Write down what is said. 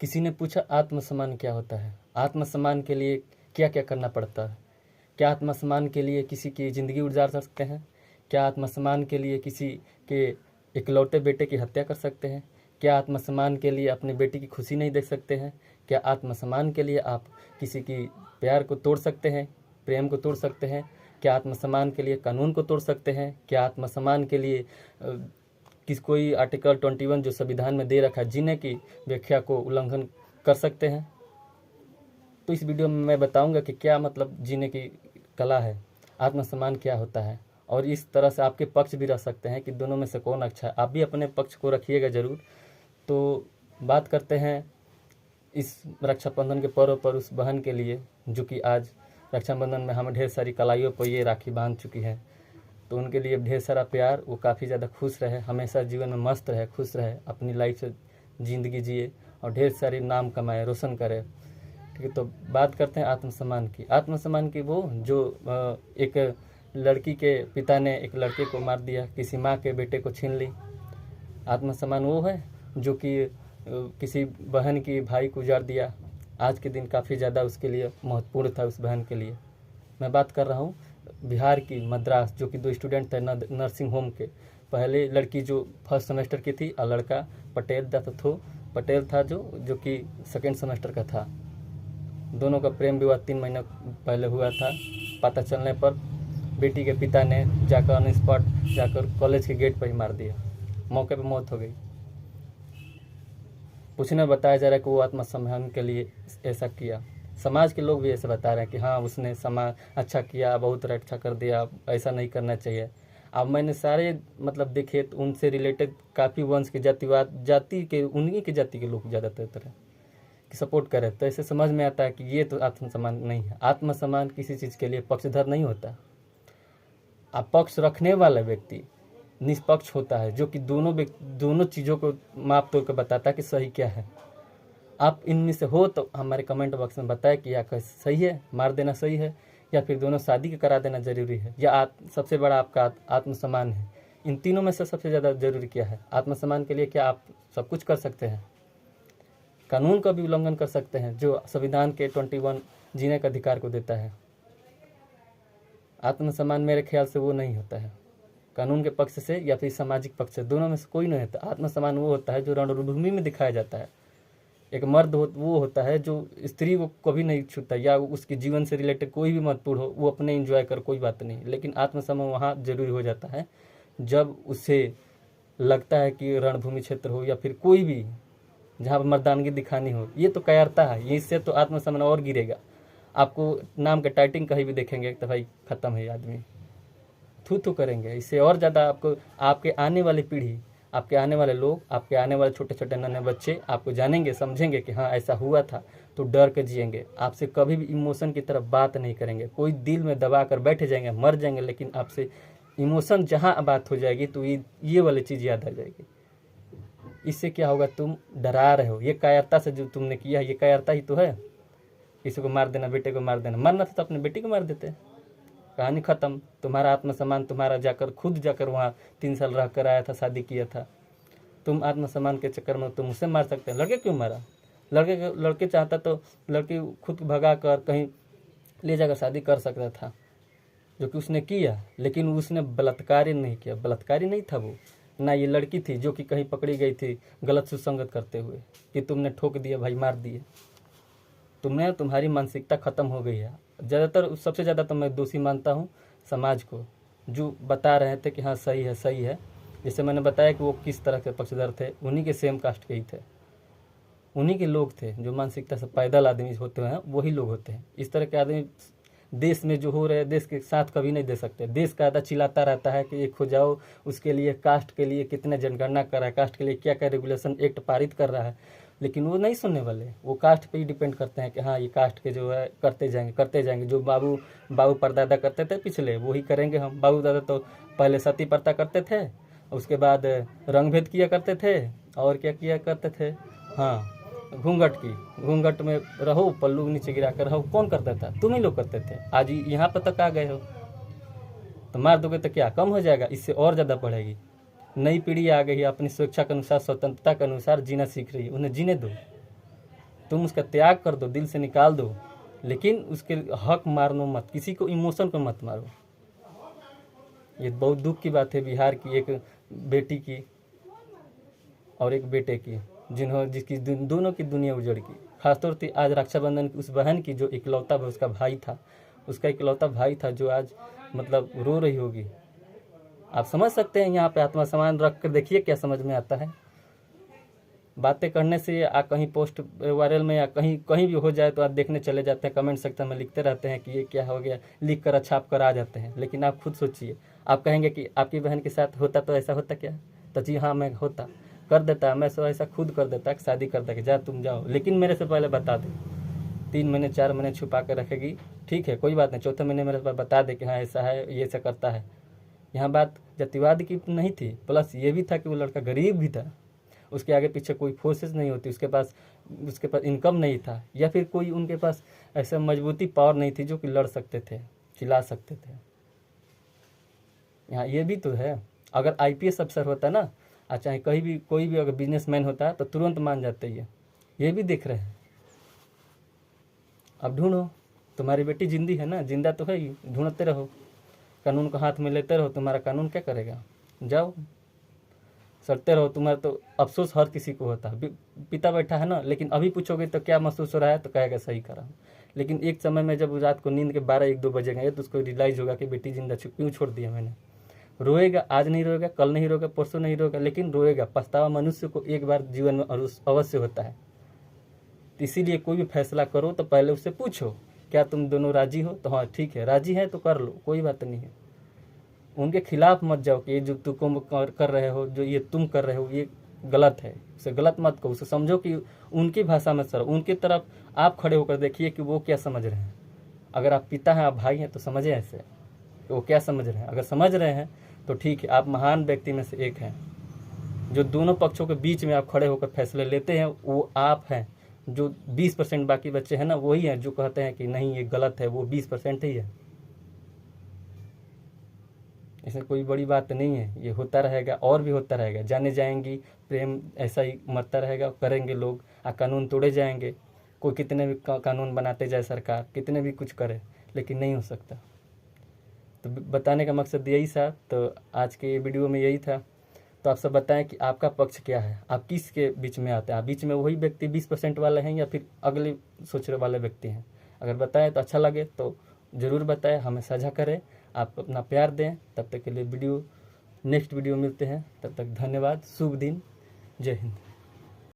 किसी ने पूछा आत्मसम्मान क्या होता है, आत्मसम्मान के लिए क्या क्या करना पड़ता है, क्या आत्मसम्मान के लिए किसी की ज़िंदगी उजाड़ सकते हैं, क्या आत्मसम्मान के लिए किसी के इकलौते बेटे की हत्या कर सकते हैं, क्या आत्मसम्मान के लिए अपने बेटी की खुशी नहीं देख सकते हैं, क्या आत्मसम्मान के लिए आप किसी की प्यार को तोड़ सकते हैं, प्रेम को तोड़ सकते हैं, क्या आत्मसम्मान के लिए कानून को तोड़ सकते हैं, क्या आत्मसम्मान के लिए कोई आर्टिकल 21 जो संविधान में दे रखा है जीने की व्याख्या को उल्लंघन कर सकते हैं। तो इस वीडियो में मैं बताऊंगा कि क्या मतलब जीने की कला है, आत्मसम्मान क्या होता है, और इस तरह से आपके पक्ष भी रह सकते हैं कि दोनों में से कौन अच्छा है। आप भी अपने पक्ष को रखिएगा ज़रूर। तो बात करते हैं इस रक्षाबंधन के पर्व पर उस बहन के लिए जो कि आज रक्षाबंधन में हमें ढेर सारी कलाइयों पर ये राखी बांध चुकी है। तो उनके लिए ढेर सारा प्यार, वो काफ़ी ज़्यादा खुश रहे, हमेशा जीवन में मस्त रहे, खुश रहे, अपनी लाइफ से ज़िंदगी जिए और ढेर सारी नाम कमाए, रोशन करे। ठीक है, तो बात करते हैं आत्मसम्मान की। आत्मसम्मान की वो जो एक लड़की के पिता ने एक लड़के को मार दिया, किसी माँ के बेटे को छीन ली। आत्मसम्मान वो है जो कि किसी बहन की भाई को उजाड़ दिया। आज के दिन काफ़ी ज़्यादा उसके लिए महत्वपूर्ण था, उस बहन के लिए। मैं बात कर रहा हूँ बिहार की मद्रास, जो कि 2 स्टूडेंट थे नर्सिंग होम के। पहले लड़की जो फर्स्ट सेमेस्टर की थी और लड़का पटेल था जो कि सेकेंड सेमेस्टर का था। दोनों का प्रेम विवाह 3 महीना पहले हुआ था। पता चलने पर बेटी के पिता ने जाकर ऑन स्पॉट जाकर कॉलेज के गेट पर ही मार दिया, मौके पर मौत हो गई। पूछने बताया जा रहा है कि वो आत्मसम्मान के लिए ऐसा किया। समाज के लोग भी ऐसे बता रहे हैं कि हाँ उसने समाज अच्छा किया, बहुत अच्छा कर दिया, ऐसा नहीं करना चाहिए। अब मैंने सारे मतलब देखे तो उनसे रिलेटेड काफ़ी वंश के उन्हीं की जाति के लोग ज़्यादातर तरह की सपोर्ट करें, तो ऐसे समझ में आता है कि ये तो आत्मसम्मान नहीं है। आत्मसम्मान किसी चीज़ के लिए पक्षधर नहीं होता। आप पक्ष रखने वाला व्यक्ति निष्पक्ष होता है, जो कि दोनों चीज़ों को माप तोड़ कर बताता है कि सही क्या है। आप इनमें से हो तो हमारे कमेंट बॉक्स में बताएं कि या सही है, मार देना सही है, या फिर दोनों शादी करा देना जरूरी है, या सबसे बड़ा आपका आत्मसम्मान है। इन तीनों में से सबसे ज़्यादा जरूरी क्या है? आत्मसम्मान के लिए क्या आप सब कुछ कर सकते हैं? कानून का भी उल्लंघन कर सकते हैं जो संविधान के 21 जीने का अधिकार को देता है। आत्मसम्मान मेरे ख्याल से वो नहीं होता है कानून के पक्ष से या फिर सामाजिक पक्ष से, दोनों में से कोई नहीं होता। आत्मसम्मान वो होता है जो रणभूमि में दिखाया जाता है। एक मर्द वो होता है जो स्त्री को कभी नहीं छूता, या उसके जीवन से रिलेटेड कोई भी महत्वपूर्ण हो वो अपने एंजॉय कर, कोई बात नहीं। लेकिन आत्मसम्मान वहाँ जरूरी हो जाता है जब उसे लगता है कि रणभूमि क्षेत्र हो या फिर कोई भी जहाँ पर मर्दानगी दिखानी हो। ये तो कायरता है, ये इससे तो आत्मसम्मान और गिरेगा। आपको नाम का टाइटिंग कहीं भी देखेंगे तो भाई ख़त्म है, आदमी थू करेंगे। इससे और ज़्यादा आपको आपके आने वाली पीढ़ी, आपके आने वाले लोग, आपके आने वाले छोटे छोटे नन्हे बच्चे आपको जानेंगे, समझेंगे कि हाँ ऐसा हुआ था, तो डर के जिएंगे। आपसे कभी भी इमोशन की तरफ बात नहीं करेंगे, कोई दिल में दबा कर बैठ जाएंगे, मर जाएंगे, लेकिन आपसे इमोशन जहाँ बात हो जाएगी तो ये वाली चीज़ याद आ जाएगी। इससे क्या होगा? तुम डरा रहे हो। ये कायरता से जो तुमने किया है, ये कायरता ही तो है। किसी को मार देना, बेटे को मार देना, मरना था तो अपने बेटी को मार देते। कहानी ख़त्म। तुम्हारा आत्मसम्मान तुम्हारा खुद जाकर वहाँ 3 साल रह कर आया था, शादी किया था। तुम आत्मसम्मान के चक्कर में तुम उसे मार सकते हैं। लड़के क्यों मारा? लड़के चाहता तो लड़की खुद भगा कर कहीं ले जाकर शादी कर सकता था, जो कि उसने किया। लेकिन उसने बलात्कारी नहीं किया, बलात्कारी नहीं था वो ना। ये लड़की थी जो कि कहीं पकड़ी गई थी गलत सुसंगत करते हुए, कि तुमने ठोक दिया भाई, मार दिए। तुम्हारी मानसिकता ख़त्म हो गई है। ज़्यादातर सबसे ज़्यादा तो मैं दोषी मानता हूँ समाज को, जो बता रहे थे कि हाँ सही है सही है। जैसे मैंने बताया कि वो किस तरह के पक्षधर थे, उन्हीं के सेम कास्ट के ही थे, उन्हीं के लोग थे जो मानसिकता से पैदल आदमी होते हैं, वही लोग होते हैं। इस तरह के आदमी देश में जो हो रहे हैं, देश के साथ कभी नहीं दे सकते। देश का आधा चिल्लाता रहता है कि एक हो जाओ, उसके लिए कास्ट के लिए कितने जनगणना कर रहा है, कास्ट के लिए क्या क्या रेगुलेशन एक्ट पारित कर रहा है, लेकिन वो नहीं सुनने वाले। वो कास्ट पे ही डिपेंड करते हैं कि हाँ ये कास्ट के जो है करते जाएंगे। जो बाबू परदादा करते थे पिछले, वही करेंगे हम। बाबू दादा तो पहले सती प्रथा करते थे, उसके बाद रंग भेद किया करते थे, और क्या किया करते थे, हाँ घूंघट में रहो, पल्लू नीचे गिरा कर रहो। कौन करता था? तुम ही लोग करते थे। आज यहाँ पर तक आ गए हो, तो मार दोगे तो क्या कम हो जाएगा? इससे और ज़्यादा बढ़ेगी। नई पीढ़ी आ गई है, अपनी स्वेच्छा के अनुसार, स्वतंत्रता के अनुसार जीना सीख रही है, उन्हें जीने दो। तुम उसका त्याग कर दो, दिल से निकाल दो, लेकिन उसके हक मारनो मत, किसी को इमोशन को मत मारो। ये बहुत दुख की बात है बिहार की एक बेटी की और एक बेटे की, जिसकी दोनों की दुनिया उजड़ गई। खासतौर से आज रक्षाबंधन की उस बहन की जो इकलौता उसका भाई था, उसका इकलौता भाई था, जो आज मतलब रो रही होगी। आप समझ सकते हैं, यहाँ पे आत्मसम्मान रख कर देखिए क्या समझ में आता है। बातें करने से या कहीं पोस्ट वायरल में या कहीं कहीं भी हो जाए तो आप देखने चले जाते हैं, कमेंट सेक्शन में लिखते रहते हैं कि ये क्या हो गया, लिख कर छाप कर आ जाते हैं। लेकिन आप खुद सोचिए, आप कहेंगे कि आपकी बहन के साथ होता तो ऐसा होता क्या? तो जी हाँ, मैं होता, कर देता, मैं सो ऐसा खुद कर देता, शादी कर देता, जा तुम जाओ, लेकिन मेरे से पहले बता दे। 3 महीने 4 महीने छुपा कर रखेगी, ठीक है, कोई बात नहीं, चौथे महीने मेरे पास बता दे कि हाँ ऐसा है, ये ऐसा करता है। यहाँ बात जातिवाद की नहीं थी, प्लस ये भी था कि वो लड़का गरीब भी था, उसके आगे पीछे कोई फोर्सेस नहीं होती, उसके पास इनकम नहीं था, या फिर कोई उनके पास ऐसा मजबूती पावर नहीं थी जो कि लड़ सकते थे, चिल्ला सकते थे। यहाँ ये भी तो है, अगर IPS अफसर होता ना, चाहे कहीं भी कोई भी अगर बिजनेसमैन होता तो तुरंत मान जाते। ये भी देख रहे हैं। अब ढूंढो, तुम्हारी बेटी जिंदी है ना, जिंदा तो है ही, ढूंढते रहो, कानून को हाथ में लेते रहो, तुम्हारा कानून क्या करेगा? जाओ सड़ते रहो। तुम्हारा तो अफसोस हर किसी को होता है, पिता बैठा है ना, लेकिन अभी पूछोगे तो क्या महसूस हो रहा है, तो कहेगा सही करा। लेकिन एक समय में जब रात को नींद के 12-1-2 बजे गए तो उसको रियलाइज होगा कि बेटी जिंदा क्यों छोड़ दिया मैंने। रोएगा, आज नहीं रोएगा, कल नहीं रोएगा, परसों नहीं रोएगा, लेकिन रोएगा। पछतावा मनुष्य को एक बार जीवन में अवश्य होता है। इसीलिए कोई भी फैसला करो तो पहले उससे पूछो, क्या तुम दोनों राजी हो? तो हाँ ठीक है, राजी है तो कर लो, कोई बात नहीं है। उनके खिलाफ मत जाओ कि ये जो तुम कर रहे हो, जो ये तुम कर रहे हो, ये गलत है, उसे गलत मत कहो, उसे समझो कि उनकी भाषा में सर, उनकी तरफ आप खड़े होकर देखिए कि वो क्या समझ रहे हैं। अगर आप पिता हैं, आप भाई हैं, तो समझे ऐसे कि वो क्या समझ रहे हैं। अगर समझ रहे हैं तो ठीक है, आप महान व्यक्ति में से एक हैं। जो दोनों पक्षों के बीच में आप खड़े होकर फैसले लेते हैं वो आप हैं। जो 20% बाकी बच्चे हैं ना, वही हैं जो कहते हैं कि नहीं ये गलत है, वो 20% ही है। इसमें कोई बड़ी बात नहीं है, ये होता रहेगा और भी होता रहेगा। जाने जाएंगी, प्रेम ऐसा ही मरता रहेगा, करेंगे लोग, कानून तोड़े जाएंगे। कोई कितने भी कानून बनाते जाए, सरकार कितने भी कुछ करे, लेकिन नहीं हो सकता। तो बताने का मकसद यही था। तो आज के वीडियो में यही था। तो आप सब बताएं कि आपका पक्ष क्या है, आप किस के बीच में आते हैं? आप बीच में वही व्यक्ति 20% वाले हैं या फिर अगले सोचने वाले व्यक्ति हैं? अगर बताएं तो अच्छा लगे तो ज़रूर बताएं, हमें साझा करें, आप अपना प्यार दें। तब तक के लिए नेक्स्ट वीडियो मिलते हैं, तब तक धन्यवाद, शुभ दिन, जय हिंद।